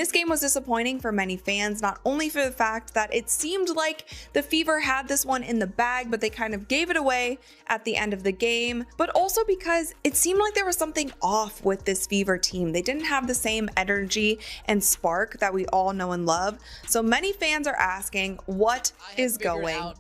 This game was disappointing for many fans, not only for the fact that it seemed like the Fever had this one in the bag, but they kind of gave it away at the end of the game, but also because it seemed like there was something off with this Fever team. They didn't have the same energy and spark that we all know and love. So many fans are asking, what is going?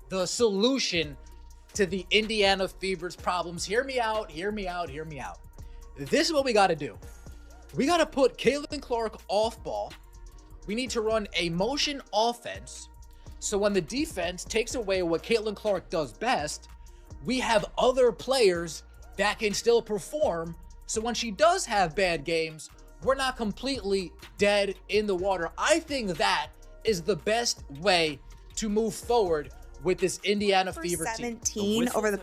The solution to the Indiana Fever's problems. Hear me out. This is what we got to do. We got to put Caitlin Clark off ball. We need to run a motion offense. So when the defense takes away what Caitlin Clark does best, we have other players that can still perform. So when she does have bad games, we're not completely dead in the water. I think that is the best way to move forward with this Indiana Fever team. 17 over the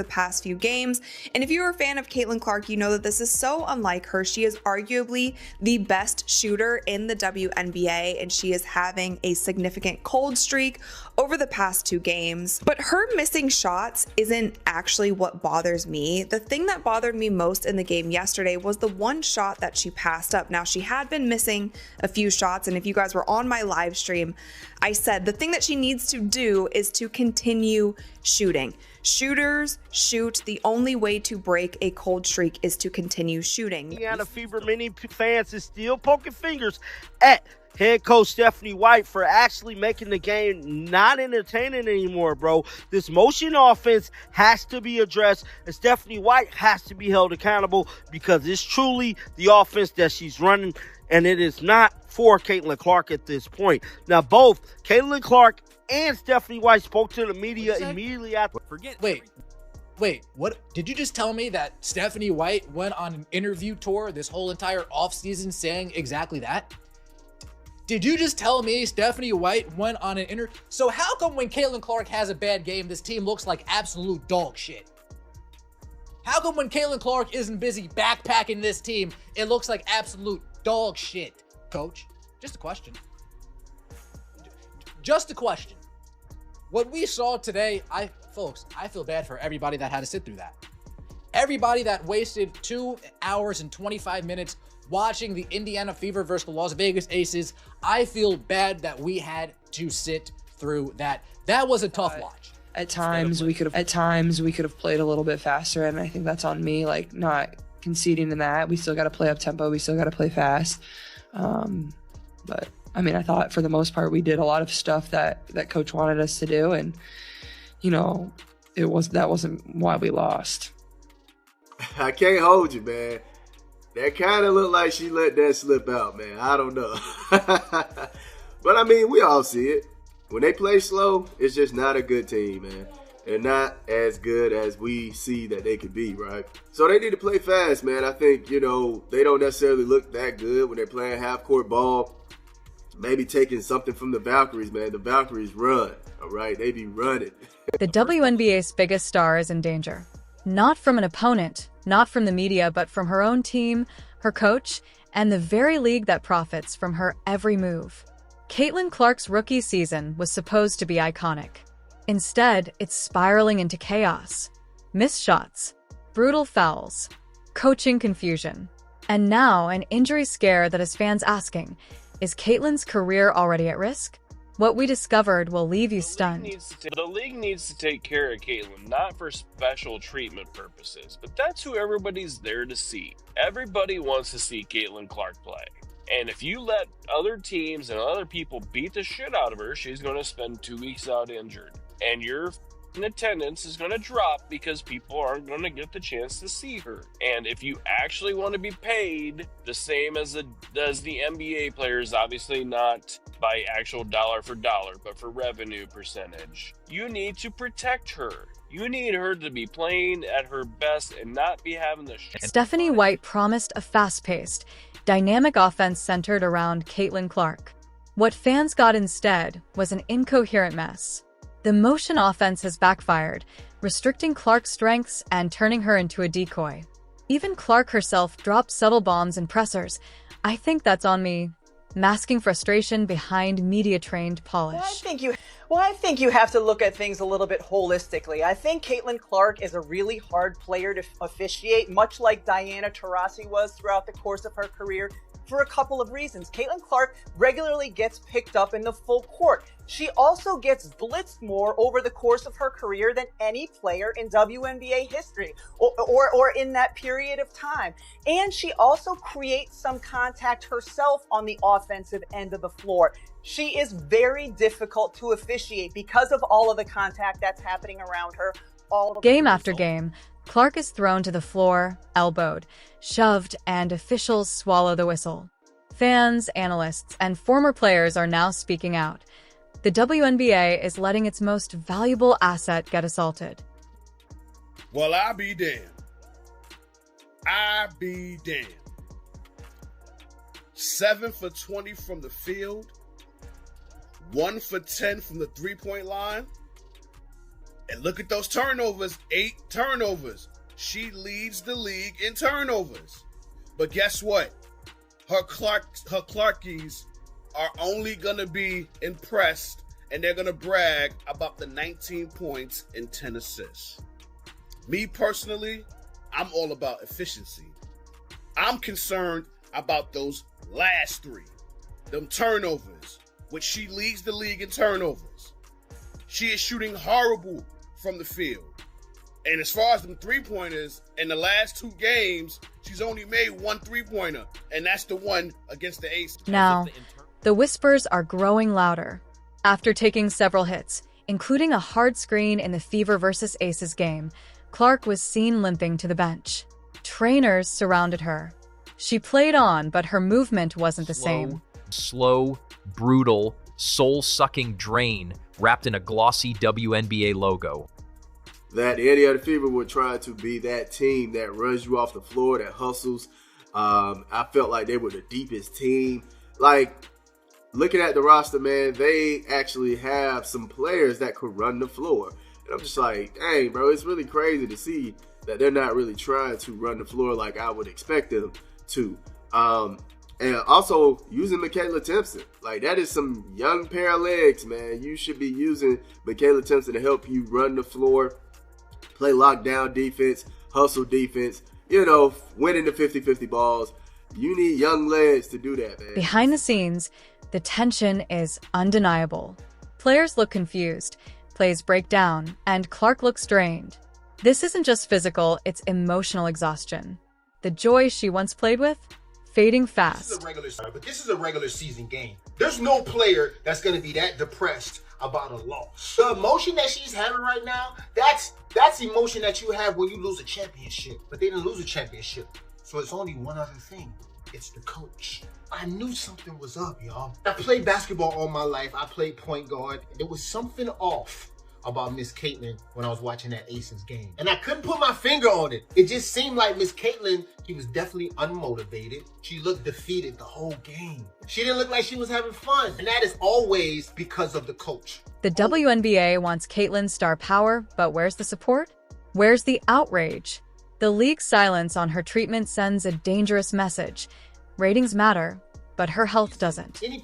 past few games. And if you're a fan of Caitlin Clark, you know that this is so unlike her. She is arguably the best shooter in the WNBA, and she is having a significant cold streak over the past 2 games. But her missing shots isn't actually what bothers me. The thing that bothered me most in the game yesterday was the one shot that she passed up. Now, she had been missing a few shots, and if you guys were on my live stream, I said the thing that she needs to do is to continue shooting. Shooters shoot. The only way to break a cold streak is to continue shooting. Indiana Fever many fans is still poking fingers at head coach Stephanie White for actually making the game not entertaining anymore, bro. This motion offense has to be addressed, and Stephanie White has to be held accountable because it's truly the offense that she's running, and it is not for Caitlin Clark at this point. Now, both Caitlin Clark and Stephanie White spoke to the media immediately after. Wait, what? Did you just tell me that Stephanie White went on an interview tour this whole entire offseason saying exactly that? Did you just tell me Stephanie White went on an interview? So how come when Caitlin Clark has a bad game, this team looks like absolute dog shit? How come when Caitlin Clark isn't busy backpacking this team, it looks like absolute dog shit, coach? Just a question. Just a question. What we saw today, folks, I feel bad for everybody that had to sit through that. Everybody that wasted 2 hours and 25 minutes watching the Indiana Fever versus the Las Vegas Aces. I feel bad that we had to sit through that. That was a tough watch. At times we could have played a little bit faster, and I think that's on me, like not conceding in that. We still got to play up tempo. We still got to play fast. But I mean, I thought for the most part we did a lot of stuff that coach wanted us to do, and you know, that wasn't why we lost. I can't hold you, man. That kind of looked like she let that slip out, man. I don't know. But I mean, we all see it. When they play slow, it's just not a good team, man. They're not as good as we see that they could be, right? So they need to play fast, man. I think, you know, they don't necessarily look that good when they're playing half-court ball. Maybe taking something from the Valkyries, man. The Valkyries run, all right? They be running. The WNBA's biggest star is in danger. Not from an opponent, not from the media, but from her own team, her coach, and the very league that profits from her every move. Caitlin Clark's rookie season was supposed to be iconic. Instead, it's spiraling into chaos. Missed shots, brutal fouls, coaching confusion, and now an injury scare that has fans asking, is Caitlin's career already at risk? What we discovered will leave you stunned. The league needs to take care of Caitlin, not for special treatment purposes, but that's who everybody's there to see. Everybody wants to see Caitlin Clark play. And if you let other teams and other people beat the shit out of her, she's going to spend 2 weeks out injured. And your attendance is going to drop because people aren't going to get the chance to see her. And if you actually want to be paid the same as the NBA players, obviously not by actual dollar for dollar, but for revenue percentage, you need to protect her. You need her to be playing at her best and not be having the shit. Stephanie White promised a fast-paced, dynamic offense centered around Caitlin Clark. What fans got instead was an incoherent mess. The motion offense has backfired, restricting Clark's strengths and turning her into a decoy. Even Clark herself dropped subtle bombs and pressers. I think that's on me, masking frustration behind media-trained polish. I think you have to look at things a little bit holistically. I think Caitlin Clark is a really hard player to officiate, much like Diana Taurasi was throughout the course of her career. for a couple of reasons. Caitlin Clark regularly gets picked up in the full court. She also gets blitzed more over the course of her career than any player in WNBA history or in that period of time. And she also creates some contact herself on the offensive end of the floor. She is very difficult to officiate because of all of the contact that's happening around her. Game after game, Clark is thrown to the floor, elbowed, shoved, and officials swallow the whistle. Fans, analysts, and former players are now speaking out. The WNBA is letting its most valuable asset get assaulted. Well, I be damned. I be damned. 7 for 20 from the field. 1 for 10 from the three-point line. And look at those turnovers. 8 turnovers. She leads the league in turnovers. But guess what? Her Clarkies are only going to be impressed, and they're going to brag about the 19 points and 10 assists. Me personally, I'm all about efficiency. I'm concerned about those last 3, them turnovers, which she leads the league in turnovers. She is shooting horrible from the field. And as far as them three-pointers, in the last 2 games, she's only made 1 three-pointer, and that's the one against the Aces. Now, the whispers are growing louder. After taking several hits, including a hard screen in the Fever vs. Aces game, Clark was seen limping to the bench. Trainers surrounded her. She played on, but her movement wasn't the same. Slow, brutal, soul-sucking drain wrapped in a glossy WNBA logo. That Indiana Fever would try to be that team that runs you off the floor, that hustles. I felt like they were the deepest team. Like, looking at the roster, man, they actually have some players that could run the floor. And I'm just like, dang, bro, it's really crazy to see that they're not really trying to run the floor like I would expect them to. And also using Michaela Timpson. Like, that is some young pair of legs, man. You should be using Michaela Timpson to help you run the floor, play lockdown defense, hustle defense, winning the 50-50 balls. You need young legs to do that, man. Behind the scenes, the tension is undeniable. Players look confused, plays break down, and Clark looks drained. This isn't just physical, it's emotional exhaustion. The joy she once played with, fading fast. This is a regular season game. There's no player that's going to be that depressed about a loss. The emotion that she's having right now, that's emotion that you have when you lose a championship. But they didn't lose a championship. So it's only one other thing. It's the coach. I knew something was up, y'all. I played basketball all my life. I played point guard. There was something off about Miss Caitlin when I was watching that Aces game. And I couldn't put my finger on it. It just seemed like Miss Caitlin, she was definitely unmotivated. She looked defeated the whole game. She didn't look like she was having fun. And that is always because of the coach. The WNBA wants Caitlin's star power, but where's the support? Where's the outrage? The league's silence on her treatment sends a dangerous message. Ratings matter, but her health doesn't. Any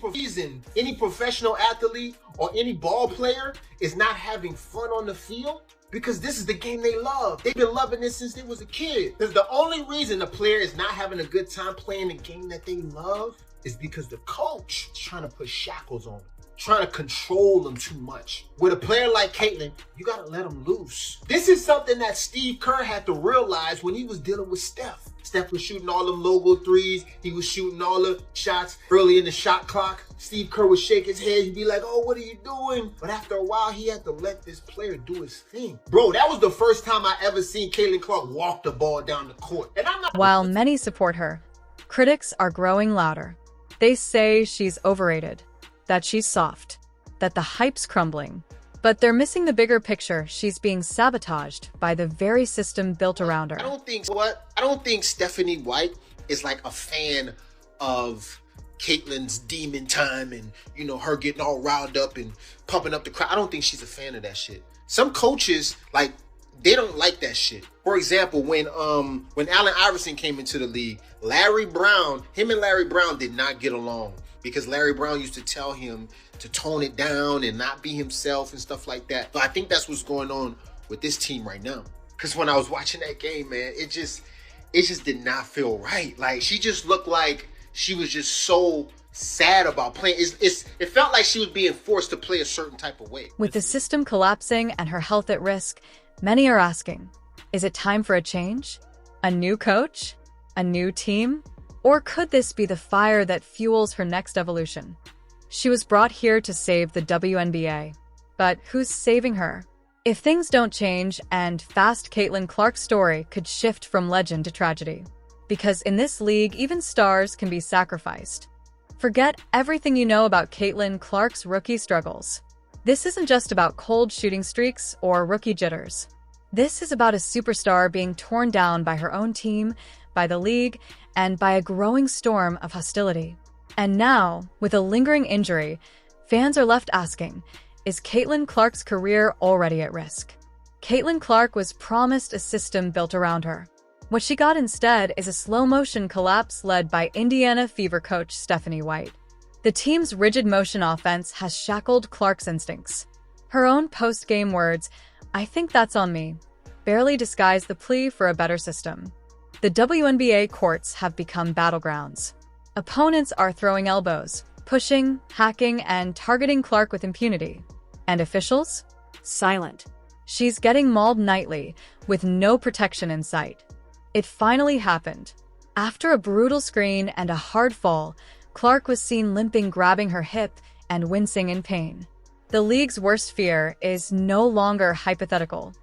professional athlete or any ball player is not having fun on the field because this is the game they love. They've been loving this since they was a kid. Because the only reason a player is not having a good time playing the game that they love is because the coach is trying to put shackles on them, trying to control them too much. With a player like Caitlin, you gotta let them loose. This is something that Steve Kerr had to realize when he was dealing with Steph. Steph was shooting all them logo threes. He was shooting all the shots early in the shot clock. Steve Kerr would shake his head. He'd be like, oh, what are you doing? But after a while, he had to let this player do his thing. Bro, that was the first time I ever seen Caitlin Clark walk the ball down the court. And I'm not— While many support her, critics are growing louder. They say she's overrated, that she's soft, that the hype's crumbling. But they're missing the bigger picture. She's being sabotaged by the very system built around her. I don't think Stephanie White is like a fan of Caitlin's demon time and, her getting all riled up and pumping up the crowd. I don't think she's a fan of that shit. Some coaches, they don't like that shit. For example, when Allen Iverson came into the league, him and Larry Brown did not get along because Larry Brown used to tell him to tone it down and not be himself and stuff like that. But I think that's what's going on with this team right now. Because when I was watching that game, man, it just did not feel right. Like, she just looked like she was just so sad about playing. It felt like she was being forced to play a certain type of way. With the system collapsing and her health at risk, many are asking, is it time for a change? A new coach? A new team? Or could this be the fire that fuels her next evolution? She was brought here to save the WNBA. But who's saving her? If things don't change, and fast, Caitlin Clark's story could shift from legend to tragedy. Because in this league, even stars can be sacrificed. Forget everything you know about Caitlin Clark's rookie struggles. This isn't just about cold shooting streaks or rookie jitters. This is about a superstar being torn down by her own team, by the league, and by a growing storm of hostility. And now, with a lingering injury, fans are left asking, is Caitlin Clark's career already at risk? Caitlin Clark was promised a system built around her. What she got instead is a slow-motion collapse led by Indiana Fever coach Stephanie White. The team's rigid motion offense has shackled Clark's instincts. Her own post-game words, "I think that's on me," barely disguise the plea for a better system. The WNBA courts have become battlegrounds. Opponents are throwing elbows, pushing, hacking, and targeting Clark with impunity. And officials? Silent. She's getting mauled nightly, with no protection in sight. It finally happened. After a brutal screen and a hard fall, Clark was seen limping, grabbing her hip and wincing in pain. The league's worst fear is no longer hypothetical.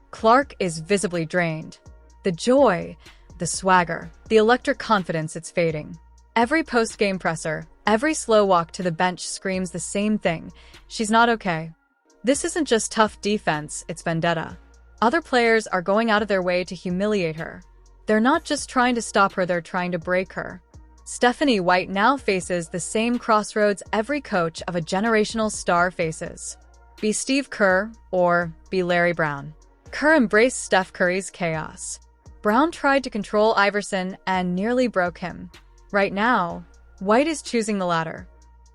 Clark is visibly drained. The joy, the swagger, the electric confidence, it's fading. Every post-game presser, every slow walk to the bench screams the same thing. She's not okay. This isn't just tough defense, it's vendetta. Other players are going out of their way to humiliate her. They're not just trying to stop her, they're trying to break her. Stephanie White now faces the same crossroads every coach of a generational star faces. Be Steve Kerr or be Larry Brown. Kerr embraced Steph Curry's chaos. Brown tried to control Iverson and nearly broke him. Right now, White is choosing the latter.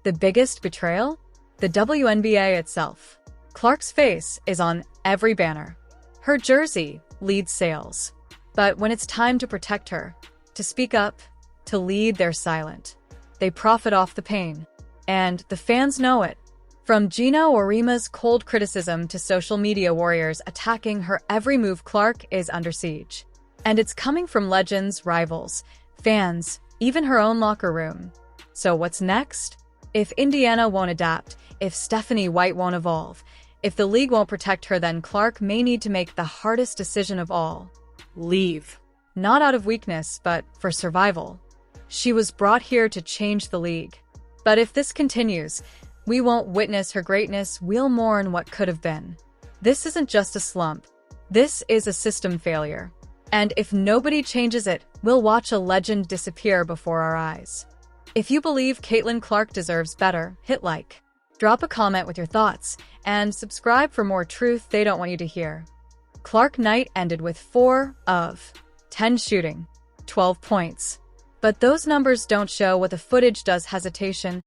The biggest betrayal? The WNBA itself. Clark's face is on every banner. Her jersey leads sales. But when it's time to protect her, to speak up, to lead, they're silent. They profit off the pain. And the fans know it. From Gino Orima's cold criticism to social media warriors attacking her every move, Clark is under siege. And it's coming from legends, rivals, fans, even her own locker room. So what's next? If Indiana won't adapt, if Stephanie White won't evolve, if the league won't protect her, then Clark may need to make the hardest decision of all. Leave. Not out of weakness, but for survival. She was brought here to change the league. But if this continues, we won't witness her greatness, we'll mourn what could have been. This isn't just a slump. This is a system failure. And if nobody changes it, we'll watch a legend disappear before our eyes. If you believe Caitlin Clark deserves better, hit like. Drop a comment with your thoughts, and subscribe for more truth they don't want you to hear. Clark night ended with 4 of 10 shooting, 12 points. But those numbers don't show what the footage does. Hesitation,